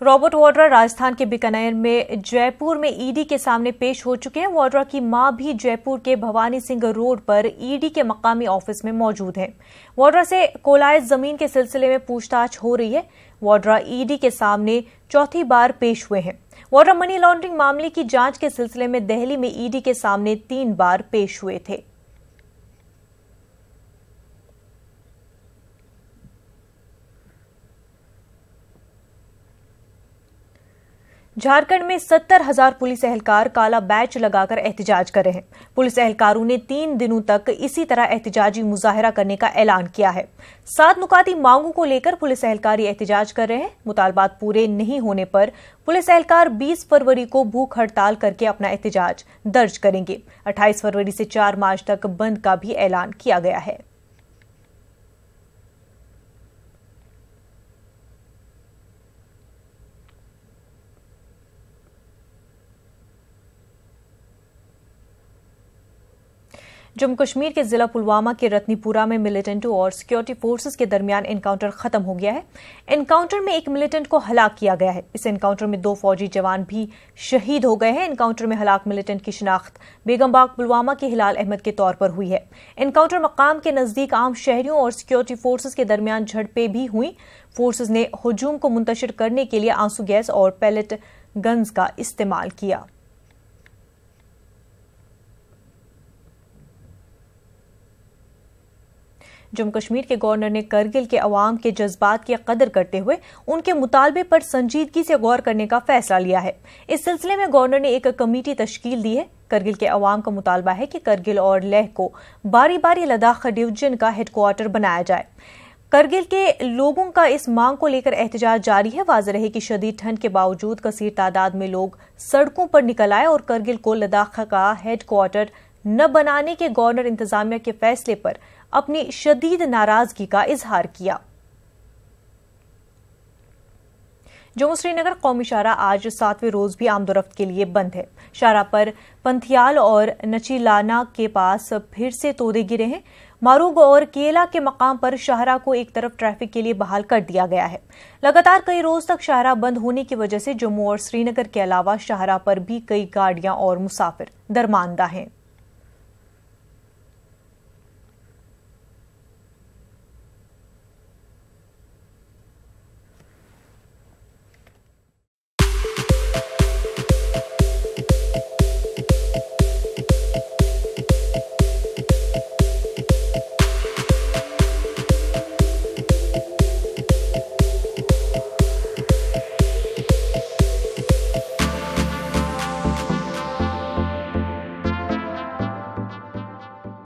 Robert Vadra Rajasthan के बीकानेर में जयपुर में ईडी के सामने पेश हो चुके हैं। वाड्रा की मां भी जयपुर के भवानी सिंह रोड पर ईडी के मकामी ऑफिस में मौजूद हैं। वाड्रा से कोलायत जमीन के सिलसिले में पूछताछ हो रही है। वाड्रा ईडी के सामने चौथी बार पेश हुए हैं। वाड्रा मनी लॉन्ड्रिंग मामले की जांच के सिलसिले में दिल्ली में ईडी के सामने 3 बार पेश हुए थे। झारखंड में 70,000 पुलिस एहलकार काला बैच लगाकर एहतजाज कर रहे हैं। पुलिस एहलकारों ने 3 दिनों तक इसी तरह एहतजाजी मुजाहरा करने का ऐलान किया है। 7 नुकाती मांगों को लेकर पुलिस एहलकार एहतजाज कर रहे हैं। मुतालबात पूरे नहीं होने पर पुलिस एहलकार 20 फरवरी को भूख हड़ताल करके अपना एहतजाज दर्ज करेंगे। 28 फरवरी से 4 मार्च तक बंद का भी ऐलान किया गया है। जम्मू कश्मीर के जिला पुलवामा के रत्नीपुरा में मिलिटेंटों और सिक्योरिटी फोर्सेस के दरमियान एनकाउंटर खत्म हो गया है। एनकाउंटर में एक मिलिटेंट को हलाक किया गया है। इस एनकाउंटर में 2 फौजी जवान भी शहीद हो गए हैं। एनकाउंटर में हलाक मिलिटेंट की शिनाख्त बेगमबाग पुलवामा के हिलाल अहमद के तौर पर हुई है। एनकाउंटर मकाम के नजदीक आम शहरियों और सिक्योरिटी फोर्सेस के दरमियान झड़पें भी हुई। फोर्सेस ने हुजूम को मुंतशिर करने के लिए आंसू गैस और पैलेट गन्स का इस्तेमाल किया। जम्मू कश्मीर के गवर्नर ने करगिल के अवाम के जज्बात की कदर करते हुए उनके मुतालबे पर संजीदगी से गौर करने का फैसला लिया है। इस सिलसिले में गवर्नर ने एक कमेटी तश्कील दी है। करगिल के अवाम का मुतालबा है कि करगिल और लेह को बारी बारी लद्दाख डिवीजन का हेडक्वार्टर बनाया जाए। करगिल के लोगों का इस मांग को लेकर एहतजाज जारी है। वाज़ेह रहे कि शदीद ठंड के बावजूद कसीर तादाद में लोग सड़कों पर निकल आए और करगिल को लद्दाख का हेडक्वार्टर न बनाने के गवर्नर इंतजामिया के फैसले पर अपनी शदीद नाराजगी का इजहार किया। जम्मू श्रीनगर कौमी शाहराह आज 7वें रोज भी आमदोरफ्त के लिए बंद है। शाहराह पर पंथियाल और नचीलाना के पास फिर से तोदे गिरे हैं। मारूग और केला के मकाम पर शाहराह को एक तरफ ट्रैफिक के लिए बहाल कर दिया गया है। लगातार कई रोज तक शाहराह बंद होने की वजह से जम्मू और श्रीनगर के अलावा शाहराह पर भी कई गाड़ियां और मुसाफिर दरमानदा हैं।